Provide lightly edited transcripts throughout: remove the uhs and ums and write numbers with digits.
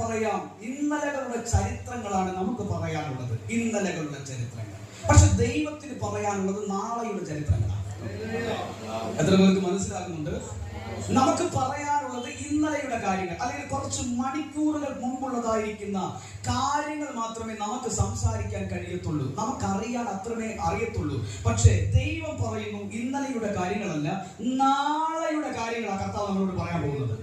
പറയാം, ഇന്നലകളുടെ ചരിത്രങ്ങളാണ് നമുക്ക് പറയാനുള്ളത്, ഇന്നലകളുടെ ചരിത്രങ്ങൾ. പക്ഷെ ദൈവത്തിന് പറയാനുള്ളത് നാളെയുടെ ചരിത്രങ്ങളാണ്. എത്ര പേർക്ക് മനസ്സിലാകുന്നുണ്ട്? നമുക്ക് പറയാനുള്ളത് ഇന്നലെയുടെ കാര്യങ്ങൾ, അല്ലെങ്കിൽ കുറച്ച് മണിക്കൂറുകൾ മുമ്പുള്ളതായിരിക്കുന്ന കാര്യങ്ങൾ മാത്രമേ നമുക്ക് സംസാരിക്കാൻ കഴിയത്തുള്ളൂ, നമുക്കറിയാൻ അത്രമേ അറിയത്തുള്ളൂ. പക്ഷേ ദൈവം പറയുന്നു ഇന്നലെയുടെ കാര്യങ്ങളല്ല, നാളെയുടെ കാര്യങ്ങളാണ് കർത്താവ് നമ്മളോട് പറയാൻ പോകുന്നത്.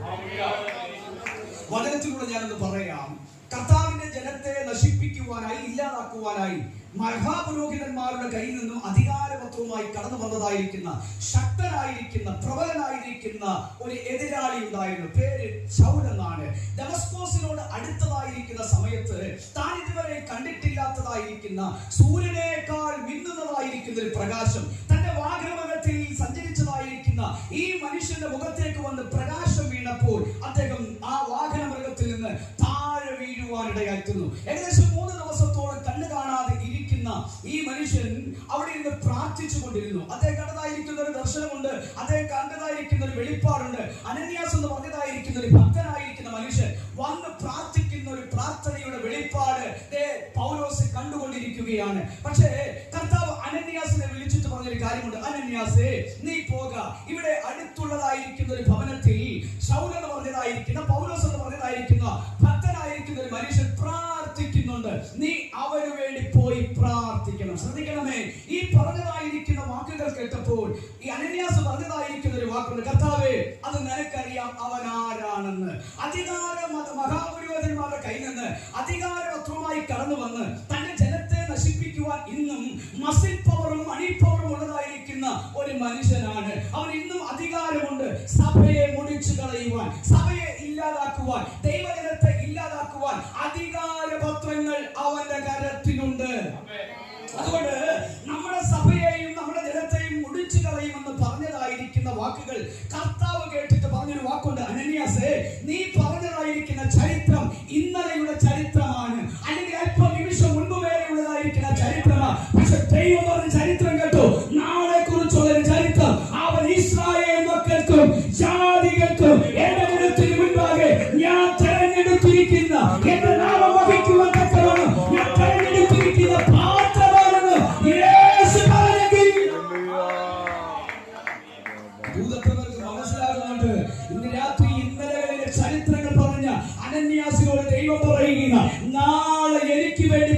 വചനത്തിലൂടെ ഞാനൊന്ന് പറയാം. കർത്താവിന്റെ ജനത്തെ നശിപ്പിക്കുവാനായി, ഇല്ലാതാക്കുവാനായി മഹാപുരോഹിതന്മാരുടെ കയ്യിൽ നിന്നും അധികാരപത്രവുമായി കടന്നു വന്നതായിരിക്കുന്ന, ശക്തനായിരിക്കുന്ന, പ്രബലനായിരിക്കുന്ന ഒരു എതിരാളി ഉണ്ടായിരുന്നു. പേര് ശൗൽ എന്നാണ്. ദമസ്കോസിനോട് അടുത്തതായിരിക്കുന്ന സമയത്ത് താൻ ഇതുവരെ കണ്ടിട്ടില്ലാത്തതായിരിക്കുന്ന, സൂര്യനേക്കാൾ മിന്നുന്നതായിരിക്കുന്ന ഒരു പ്രകാശം തന്റെ വാഹനത്തിൽ സഞ്ചരിച്ചതായിരിക്കുന്ന ഈ മനുഷ്യന്റെ മുഖത്തേക്ക് വന്ന് പ്രകാശം വീണപ്പോൾ അദ്ദേഹം ആ വാഹനമൃഗത്തിൽ നിന്ന് താഴെ വീഴുവാനിടയായിരുന്നു. ഏകദേശം 3 ദിവസത്തോളം കണ്ണു കാണാതെ ഇരിക്കുന്ന ഈ മനുഷ്യൻ അവിടെ ഇരുന്ന് പ്രാർത്ഥിച്ചു കൊണ്ടിരുന്നു. അദ്ദേഹം കണ്ടതായിരിക്കുന്ന ഒരു ദർശനമുണ്ട്, അദ്ദേഹം കണ്ടതായിരിക്കുന്ന ഒരു വെളിപ്പാടുണ്ട്. അനന്യാസ് എന്ന് പറഞ്ഞതായിരിക്കുന്ന ഒരു ഭക്തനായിരിക്കുന്ന മനുഷ്യൻ വന്ന് പ്രാർത്ഥിക്കുന്ന ഒരു പ്രാർത്ഥനയുടെ വെളിപ്പാട് പൗലോസ് കണ്ടുകൊണ്ടിരിക്കുകയാണ്. പക്ഷേ കർത്താവ് അനന്യാസിനെ വിളിച്ചിട്ട് പറഞ്ഞൊരു കാര്യമുണ്ട്. അനന്യാസേ, നീ പോക, ഇവിടെ അടുത്തുള്ളതായിരിക്കുന്ന ഒരു ഭവനത്തിൽ ശൗൽ എന്ന് പറഞ്ഞതായിരിക്കുന്ന, പൗലോസ് എന്ന് പറഞ്ഞതായിരിക്കുന്ന ഭക്തനായിരിക്കുന്ന ഒരു മനുഷ്യൻ പ്രാർത്ഥിക്കുന്നുണ്ട്. നീ അവന് വേണ്ടി പോയി പ്രാർത്ഥിക്കണം. ശ്രദ്ധിക്കണമേ, ഈ പറഞ്ഞതായിരിക്കുന്ന വാക്കുകൾ കേട്ടപ്പോൾ ഈ അനന്യാസ് പറഞ്ഞതായിരിക്കുന്ന ഒരു വാക്കുണ്ട്. കർത്താവേ, അത് നിനക്കറിയാം അവൻ ആരാണെന്ന്. മഹാപുരോഹിതന്മാരുടെ കയ്യിൽ നിന്ന് അധികാരപത്രവുമായി കടന്നു വന്ന് തന്റെ ജനത്തെ നശിപ്പിക്കുവാൻ ഇന്നും മസിൽ പവറും മണി പവറും ഉള്ളതായിരിക്കുന്ന ഒരു മനുഷ്യനാണ്. അവൻ ഇന്നും അധികാരമുണ്ട്. സഭയെ മുടിച്ചു കളയുവാൻ, സഭയെ ഇല്ലാതാക്കുവാൻ, ദൈവജനത്തെ ഇല്ലാതാക്കുവാൻ അധികാരപത്രങ്ങൾ അവന്റെ കരത്തിലുണ്ട്. അതുകൊണ്ട് നമ്മുടെ സഭയെയും നമ്മുടെ ജനത്തെയും മുടിച്ചു കളയുമെന്ന് പറഞ്ഞതായിരിക്കുന്ന വാക്കുകൾ കർത്താവ് കേട്ടിട്ട് പറഞ്ഞൊരു വാക്കുണ്ട്. അനന്യാസേ, നീ പറഞ്ഞതായിരിക്കുന്ന ചരിത്രം ഇന്നലെയുടെ ചരിത്രമാണ്, അല്ലെങ്കിൽ അല്പം നിമിഷം മുൻപ് വരെയുള്ളതായിരിക്കുന്ന ചരിത്രമാണ്. പക്ഷെ ദൈവം പറഞ്ഞ ചരിത്രം കേട്ടോ, നാളെ കുറിച്ചുള്ള ഒരു ചരിത്രം. അവൻ ഇസ്രായേൽ മക്കൾക്കും ജാതികൾക്കും എന്റെ ജനത്തിന് മുൻപാകെ ഞാൻ തെരഞ്ഞെടുത്തിരിക്കുന്ന, എന്റെ നാമം വഹിക്കുവാൻ തക്കവണ്ണം ഞാൻ തെരഞ്ഞെടുത്തിരിക്കുന്ന പാത്രമാണെന്ന് യേശു പറഞ്ഞെങ്കിൽ മനസ്സിലാകുന്നുണ്ട്. ഇന്ന് രാത്രി ഇന്നലകളിലെ ചരിത്രങ്ങൾ പറഞ്ഞ അനന്യാസിനോട് ദൈവം പറയുന്ന, നാളെ എനിക്ക് വേണ്ടി